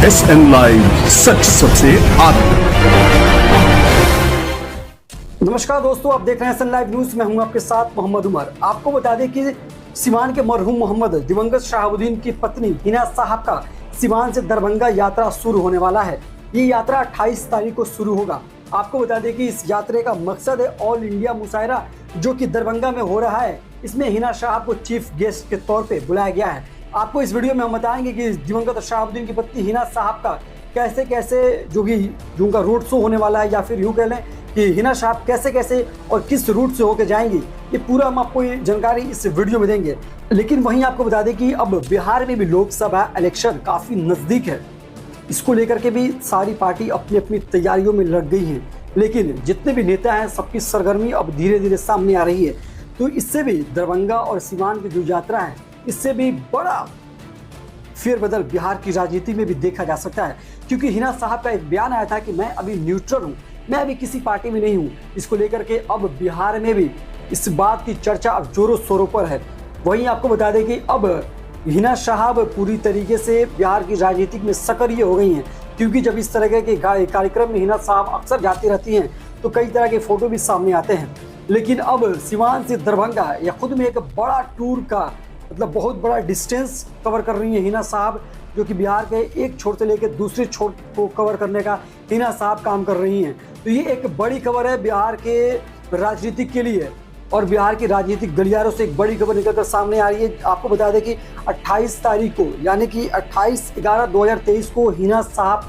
SN live, सच सबसे आगे। नमस्कार दोस्तों, आप देख रहे हैं SN लाइव न्यूज। मैं हूं आपके साथ मोहम्मद उमर। आपको बता दें कि सीवान के मरहूम मोहम्मद दिवंगत शहाबुद्दीन की पत्नी हिना साहब का सीवान से दरभंगा यात्रा शुरू होने वाला है। ये यात्रा 28 तारीख को शुरू होगा। आपको बता दें कि इस यात्रा का मकसद है ऑल इंडिया मुशायरा जो कि दरभंगा में हो रहा है। इसमें हिना साहब को चीफ गेस्ट के तौर पे बुलाया गया है। आपको इस वीडियो में हम बताएंगे कि दिवंगत शहाबुद्दीन की पत्नी हिना साहब का कैसे कैसे जो उनका रोड शो होने वाला है, या फिर यूँ कह लें कि हिना साहब कैसे कैसे और किस रूट से होकर जाएंगी, ये पूरा हम आपको ये जानकारी इस वीडियो में देंगे। लेकिन वहीं आपको बता दें कि अब बिहार में भी लोकसभा इलेक्शन काफ़ी नज़दीक है। इसको लेकर के भी सारी पार्टी अपनी अपनी तैयारियों में लग गई हैं। लेकिन जितने भी नेता हैं सबकी सरगर्मी अब धीरे धीरे सामने आ रही है। तो इससे भी दरभंगा और सीवान की जो यात्रा है, इससे भी बड़ा फेरबदल बिहार की राजनीति में भी देखा जा सकता है। क्योंकि हिना साहब का एक बयान आया था कि मैं अभी न्यूट्रल हूँ, मैं अभी किसी पार्टी में नहीं हूँ। इसको लेकर के अब बिहार में भी इस बात की चर्चा अब जोरों शोरों पर है। वहीं आपको बता दें कि अब हिना साहब पूरी तरीके से बिहार की राजनीति में सक्रिय हो गई हैं। क्योंकि जब इस तरह के कार्यक्रम में हिना साहब अक्सर जाती रहती हैं तो कई तरह के फोटो भी सामने आते हैं। लेकिन अब सीवान से दरभंगा या खुद में एक बड़ा टूर का मतलब बहुत बड़ा डिस्टेंस कवर कर रही है हिना साहब, जो कि बिहार के एक छोर से लेकर दूसरे छोर को कवर करने का हिना साहब काम कर रही हैं। तो ये एक बड़ी खबर है बिहार के राजनीतिक के लिए, और बिहार की राजनीतिक गलियारों से एक बड़ी खबर निकलकर सामने आ रही है। आपको बता दें कि 28 तारीख को यानी कि 28/11/2023 को हिना साहब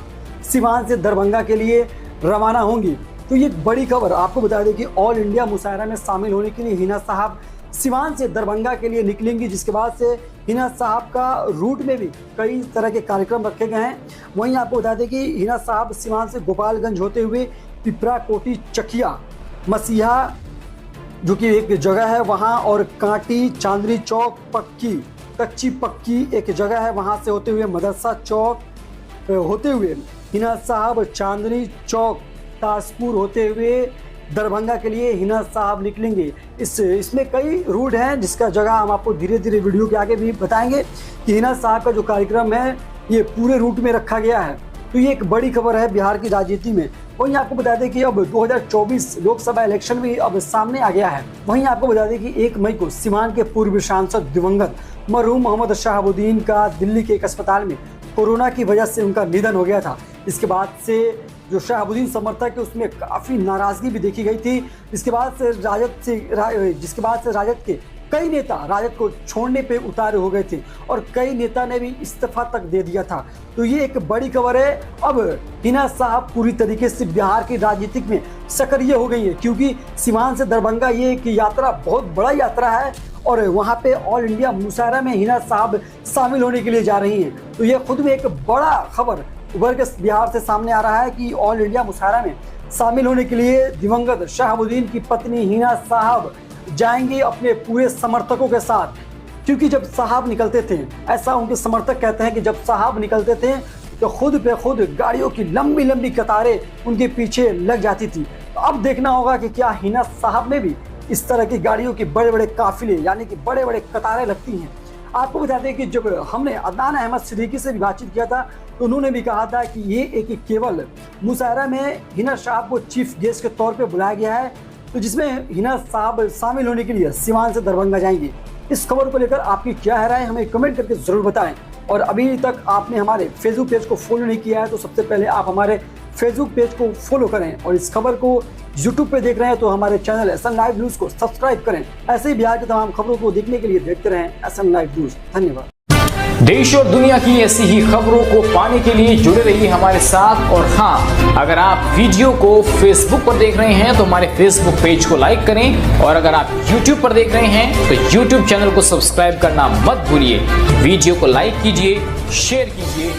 सीवान से दरभंगा के लिए रवाना होंगी। तो ये बड़ी खबर आपको बता दें कि ऑल इंडिया मुशायरा में शामिल होने के लिए हिना साहब सीवान से दरभंगा के लिए निकलेंगी, जिसके बाद से हिना साहब का रूट में भी कई तरह के कार्यक्रम रखे गए हैं। वहीं आपको बता दें कि हिना साहब सीवान से गोपालगंज होते हुए पिपरा कोटी चकिया मसीहा जो कि एक जगह है वहाँ, और कांटी चांदनी चौक कच्ची पक्की एक जगह है, वहाँ से होते हुए मदरसा चौक होते हुए हिना साहब चांदनी चौक ताजपुर होते हुए दरभंगा के लिए हिना साहब निकलेंगे। इसमें कई रूट हैं जिसका जगह हम आपको धीरे धीरे वीडियो के आगे भी बताएंगे कि हिना साहब का जो कार्यक्रम है ये पूरे रूट में रखा गया है। तो ये एक बड़ी खबर है बिहार की राजनीति में। वहीं आपको बता दें कि अब 2024 लोकसभा इलेक्शन भी अब सामने आ गया है। वहीं आपको बता दें कि 1 मई को सीवान के पूर्व सांसद दिवंगत मरहूम मोहम्मद शहाबुद्दीन का दिल्ली के एक अस्पताल में कोरोना की वजह से उनका निधन हो गया था। इसके बाद से जो शहाबुद्दीन समर्थक है उसमें काफ़ी नाराज़गी भी देखी गई थी। जिसके बाद से राजद के कई नेता राजद को छोड़ने पे उतारे हो गए थे, और कई नेता ने भी इस्तीफा तक दे दिया था। तो ये एक बड़ी खबर है। अब हिना साहब पूरी तरीके से बिहार की राजनीति में सक्रिय हो गई है। क्योंकि सीवान से दरभंगा ये एक यात्रा बहुत बड़ा यात्रा है, और वहाँ पे ऑल इंडिया मुशायरा में हिना साहब शामिल होने के लिए जा रही हैं। तो ये खुद में एक बड़ा खबर उभर के बिहार से सामने आ रहा है कि ऑल इंडिया मुशायरा में शामिल होने के लिए दिवंगत शहाबुद्दीन की पत्नी हिना साहब जाएंगी अपने पूरे समर्थकों के साथ। क्योंकि जब साहब निकलते थे, ऐसा उनके समर्थक कहते हैं कि जब साहब निकलते थे तो खुद पे खुद गाड़ियों की लंबी लंबी कतारें उनके पीछे लग जाती थी। तो अब देखना होगा कि क्या हिना साहब में भी इस तरह की गाड़ियों के बड़े बड़े काफिले यानी कि बड़े बड़े कतारें लगती हैं। आपको बता दें कि जब हमने अदनान अहमद सिद्दीकी से भी बातचीत किया था तो उन्होंने भी कहा था कि ये एक केवल मुशायरा में हिना साहब को चीफ गेस्ट के तौर पे बुलाया गया है, तो जिसमें हिना साहब शामिल होने के लिए सीवान से दरभंगा जाएंगी। इस खबर को लेकर आपकी क्या है राय, हमें कमेंट करके ज़रूर बताएं। और अभी तक आपने हमारे फेसबुक पेज को फॉलो नहीं किया है तो सबसे पहले आप हमारे फेसबुक पेज को फॉलो करें, और इस खबर को यूट्यूब पे देख रहे हैं तो हमारे चैनल SN लाइव न्यूज़ को सब्सक्राइब करें। ऐसे ही बिहार की तमाम खबरों को देखने के लिए देखते रहें SN लाइव न्यूज़। धन्यवाद। देश और दुनिया की ऐसी ही खबरों को पाने के लिए जुड़े रहिए हमारे साथ। और हाँ, अगर आप वीडियो को फेसबुक पर देख रहे हैं तो हमारे फेसबुक पेज को लाइक करें, और अगर आप यूट्यूब पर देख रहे हैं तो यूट्यूब चैनल को सब्सक्राइब करना मत भूलिए। वीडियो को लाइक कीजिए, शेयर कीजिए